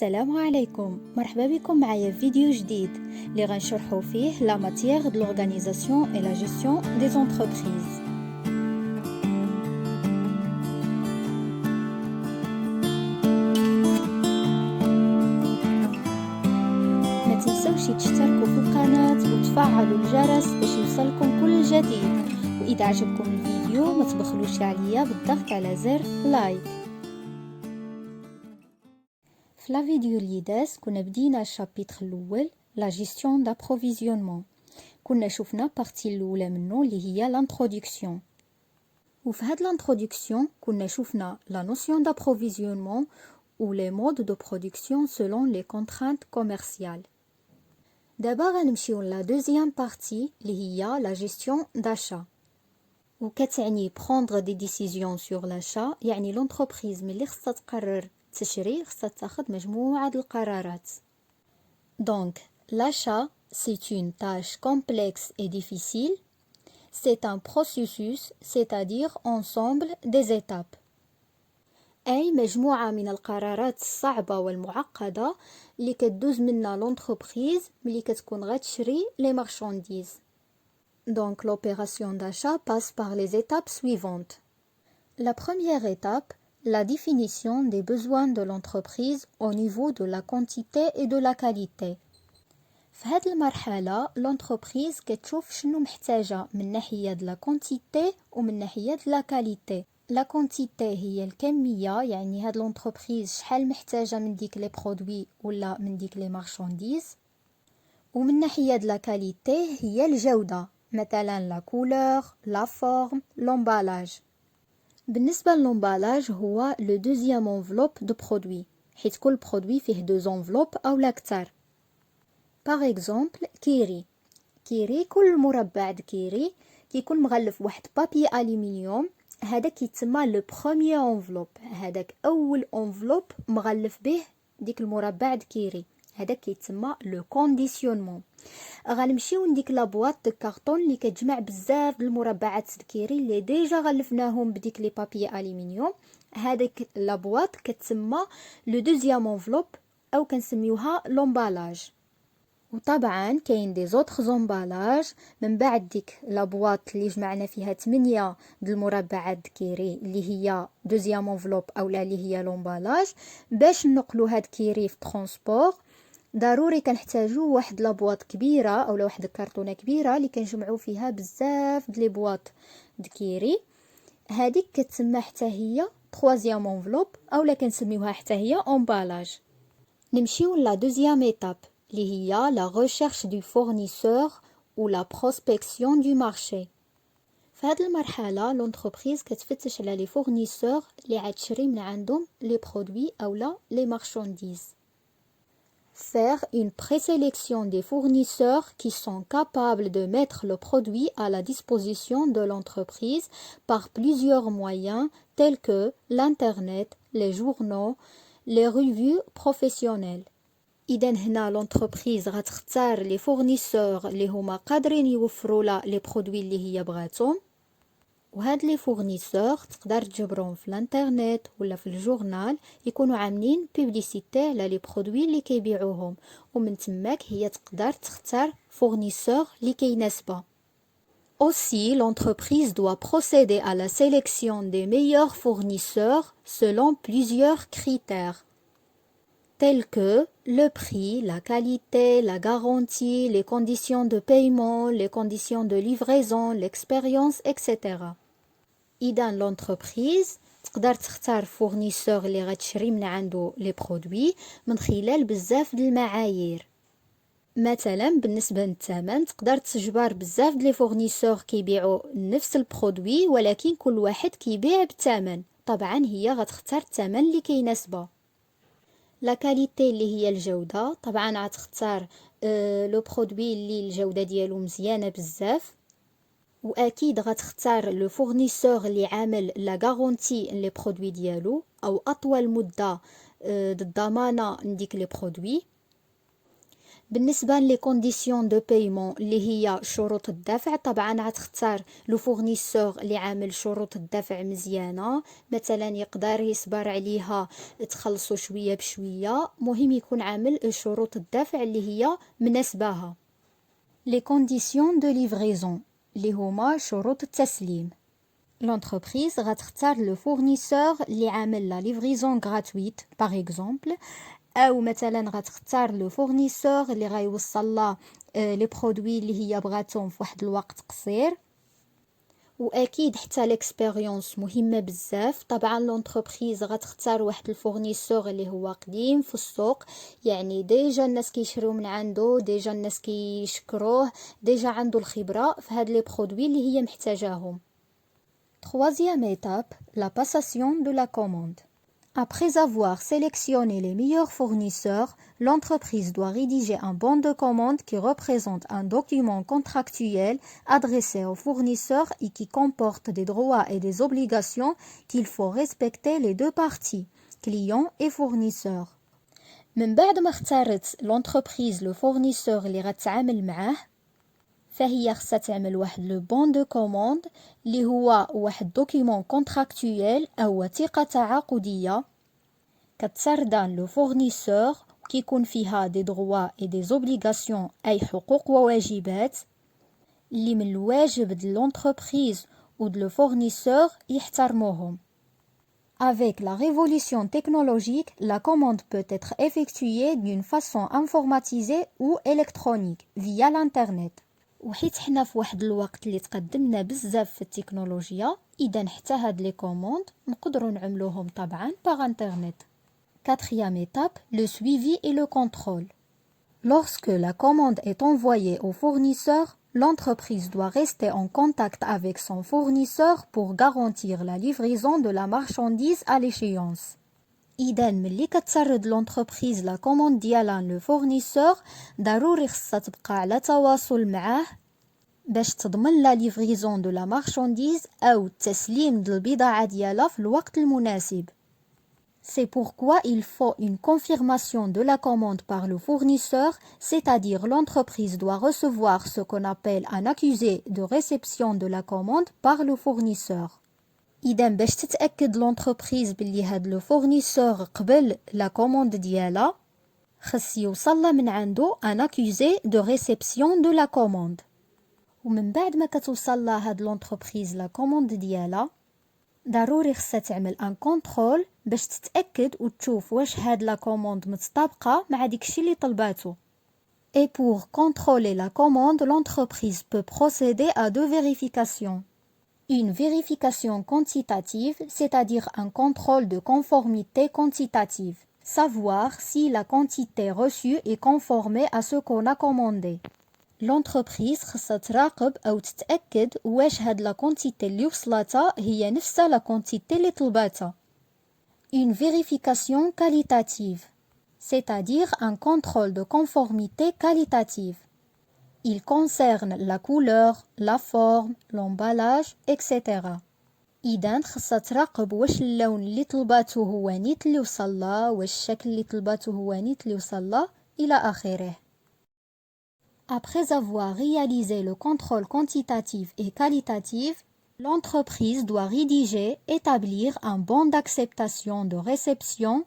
السلام عليكم، مرحبا بكم معايا في فيديو جديد اللي غنشرحو فيه لا ماتيير de l'organisation et la gestion des entreprises. ما تنسوش تشتركوا في القناة وتفعلوا الجرس باش يوصلكم كل جديد، وإذا عجبكم الفيديو ما تبخلوش عليا بالضغط على زر لايك. في لا فيديو اللي داز كنا بدينا الشابيتر الاول لا جيستيون دابروفيزيونمون، كنا شفنا بارتي الاولى منه اللي هي لانترودكسيون، وفي هاد لانترودكسيون كنا شفنا لا نوسيون دابروفيزيونمون و لي مود دو برودكسيون سولون لي كونترانت كوميرسيال. دابا غنمشيو لا دوزيام بارتي اللي هي لا جيستيون داشا، وكتعني prendre des décisions sur l'achat، يعني لونتربريز ملي خصها تقرر تشري خصها تاخذ مجموعة القرارات. Donc, l'achat, c'est une tâche complexe et difficile. C'est un processus, c'est-à-dire ensemble des étapes. أي مجموعة من القرارات الصعبة والمعقدة اللي كتدوز منها لونتربريز ملي كتكون غتشري لي مارشانديز. Donc, l'opération d'achat passe par les étapes suivantes. La première étape, la définition des besoins de l'entreprise au niveau de la quantité et de la qualité. في هذه المرحلة l'entreprise كتشوف شنو محتاجة من ناحية de la quantité ومن ناحية de la qualité. La quantité هي الكمية، يعني هاد l'entreprise شحال محتاجة من ديك لي برودوي ولا من ديك لي مارشانديز، ومن ناحية de la qualité هي الجودة، مثلا la couleur, la forme, l'emballage. بالنسبة للومبالاج هو لو دوزيام انفلوب دو برودوي، حيت كل برودوي فيه دوز انفلوب او لا كتار. باغ اكزومبل كيري كل مربع د كيري كيكون مغلف واحد بابي الومنيوم، هذا كيتسمى لو بروميير انفلوب، هذاك اول انفلوب مغلف به ديك المربع د كيري، هذا كيتسمى لو كونديسيونمون. غنمشيو لديك لابواط دو كارطون اللي كتجمع بزاف د المربعات د كيري اللي ديجا غلفناهم بديك لي بابي الومنيوم، هذيك لابواط كتسمى لو دوزيام انفلوب او كنسميوها لومبالاج. وطبعا كاين دي زوطخ زومبالاج من بعد ديك لابواط اللي جمعنا فيها 8 د المربعات د كيري اللي هي دوزيام انفلوب اولا اللي هي لومبالاج. باش نقلو هاد كيري في ترونسبور ضروري كنحتاجو واحد لابواط كبيره اولا واحد الكرتونه كبيره اللي كنجمعو فيها بزاف د لي بواط د كيري، هذيك كتسمى حتى هي troisième enveloppe اولا كنسميوها حتى هي امبالاج. نمشيو لا دوزيام ايتاب اللي هي لا recherche du fournisseur ou la prospection du marché. في هذه المرحله لونتربريز كتفتش على لي فورنيسور اللي عتشري من عندهم لي برودوي اولا لي مارشانديز. Faire une présélection des fournisseurs qui sont capables de mettre le produit à la disposition de l'entreprise par plusieurs moyens tels que l'internet, les journaux, les revues professionnelles. إذا هنا لونتربريز غتختار لي فورنيسور اللي هما قادرين يوفروا لها لي برودوي اللي هي بغاتهم، وهاد لي فورنيسور تقدر تجبرهم في الانترنت ولا في الجورنال يكونوا عاملين بوبليسيتي على لي برودوي اللي كيبيعوهم، ومن تماك هي تقدر تختار فورنيسور اللي كيناسبها. Aussi, l'entreprise doit procéder à la sélection des meilleurs fournisseurs selon plusieurs critères tels que le prix, la qualité, la garantie, les conditions de paiement, les conditions de livraison, l'expérience, etc. إذا l'entreprise تقدر تختار فورنيسور اللي غتشري من عنده لي برودوي من خلال بزاف د المعايير. مثلا بالنسبه للثمن تقدر تجبر بزاف د لي فورنيسور كيبيعوا نفس البرودوي ولكن كل واحد كيبيع بثمن، طبعا هي غتختار الثمن اللي كيناسبها. لا كاليتي اللي هي الجوده، طبعا غتختار لو برودوي اللي الجوده ديالو مزيانه بزاف، واكيد غتختار لو فورنيسور اللي عامل لا غارونتي لي برودوي ديالو او اطول مده الضمانه نديك لي برودوي. بالنسبة لي كونديسيون دو بايمون اللي هي شروط الدفع، طبعا غتختار لو فورنيسور اللي عامل شروط الدفع مزيانة، مثلا يقدر يصبر عليها تخلصوا شوية بشوية، مهم يكون عامل شروط الدفع اللي هي مناسباها. لي كونديسيون دو ليفريزون اللي هما شروط التسليم. لونتربريز غتختار لو فورنيسور اللي عامل لا ليفريزون غراتويت باغ اكزومبل، او مثلا غتختار لو فورنيسور اللي غيوصل لها لي برودوي اللي هي بغاتهم في واحد الوقت قصير. واكيد حتى ليكسبيريونس مهمه بزاف. طبعا لونتربريز غتختار واحد الفورنيسور اللي هو قديم في السوق، يعني ديجا الناس كيشريو من عنده، ديجا الناس كيشكروه، ديجا عنده الخبره في هاد لي برودوي اللي هي محتاجاهم. Troisième étape, la passation de la commande. Après avoir sélectionné les meilleurs fournisseurs, l'entreprise doit rédiger un bon de commande qui représente un document contractuel adressé au fournisseur et qui comporte des droits et des obligations qu'il faut respecter les deux parties, client et fournisseur. من بعد ما اختارت l'entreprise le fournisseur اللي غتعامل معاه، فهي خصها تعمل واحد لو بون دو كوموند اللي هو واحد دوكيمون كونتراكتويال او وثيقه تعاقديه كتسردان لو فورنيسور، كيكون فيها دي دروا اي دي زوبليغاسيون اي حقوق وواجبات اللي من الواجب د لونتربريز و د لو فورنيسور يحترموهم. Avec la révolution technologique, la commande peut être effectuée d'une façon informatisée ou électronique via l'internet. وحيت حنا في واحد الوقت اللي تقدمنا بزاف في التكنولوجيا، اذا حتى هاد لي كوموند نقدروا نعملوهم طبعا باغ انترنت. Quatrième étape, le suivi et le contrôle. Lorsque la commande est envoyée au fournisseur, l'entreprise doit rester en contact avec son fournisseur pour garantir la livraison de la marchandise à l'échéance. إذا ملي كتسرد لونتربريز لا كوموند ديالها لو فورنيسور، ضروري خصها تبقى على تواصل معاه باش تضمن لا ليفريزون دو لا مارشانديز او التسليم ديال البضاعه ديالها في الوقت المناسب. C'est pourquoi il faut une confirmation de la commande par le fournisseur, c'est-à-dire l'entreprise doit recevoir ce qu'on appelle un accusé de réception de la commande par le fournisseur. إذا باش تتأكد لونتربريز بلي هاد لو فورنيسور قبل لا كوموند ديالها، خص يوصل من عنده ان اكوزي دو ريسبسيون دو لا كوموند. ومن بعد ما كتوصل لها هاد لونتربريز لا كوموند ديالها، ضروري خصها تعمل ان كونترول باش تتأكد وتشوف واش هاد لا كوموند متطابقه مع داكشي اللي طلباتو. Et pour contrôler la commande, l'entreprise peut procéder à deux vérifications. Une vérification quantitative, c'est-à-dire un contrôle de conformité quantitative. Savoir si la quantité reçue est conformée à ce qu'on a commandé. L'entreprise خصها تراقب أو تتأكد واش هاد لا quantité اللي وصلتها هي نفسها لا quantité اللي طلباتها. Une vérification qualitative, c'est-à-dire un contrôle de conformité qualitative. Il concerne la couleur, la forme, l'emballage, etc. إذا خصها تراقب واش اللون اللي طلباته هو نيت اللي وصلها، واش الشكل اللي طلباته هو نيت اللي وصلها، إلى آخره. Après avoir réalisé le contrôle quantitatif et qualitatif, l'entreprise doit rédiger, établir un bon d'acceptation de réception,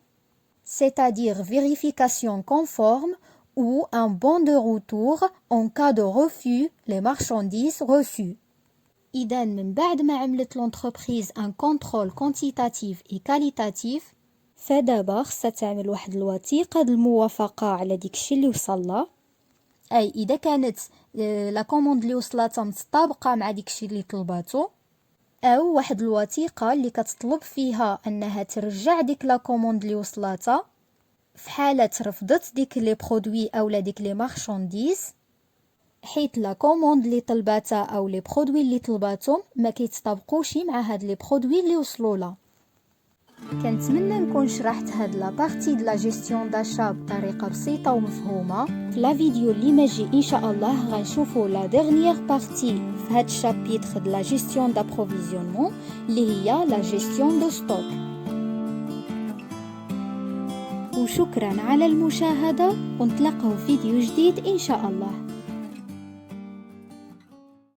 c'est-à-dire vérification conforme, ou un bon de retour en cas de refus les marchandises reçues. إذا من بعد ما عملت l'entreprise un contrôle quantitatif et qualitatif، فدابا خصها تعمل واحد الوثيقة د الموافقة على داكشي اللي وصلها، أي إذا كانت لا كوموند اللي وصلتها متطابقة مع داكشي اللي طلباتو، أو واحد الوثيقة اللي كتطلب فيها أنها ترجع ديك لا كوموند اللي وصلتها في حالة رفضت ديك لي برودوي أولا ديك لي مارشانديز، حيت لا كوموند اللي طلباتها أو لي برودوي اللي طلباتهم ما كيتطابقوش مع هاد لي برودوي اللي وصلوا لها. كنتمنى نكون شرحت هاد لا بارتي د لا جيستيون داشا بطريقه بسيطه ومفهومه. في لا فيديو اللي ماجي ان شاء الله غنشوفوا لا ديرنيير بارتي في هاد الشابيتر د لا جيستيون دابروفيزيونمون اللي هي لا جيستيون دو ستوك. وشكرا على المشاهدة، ونتلاقاو في فيديو جديد إن شاء الله.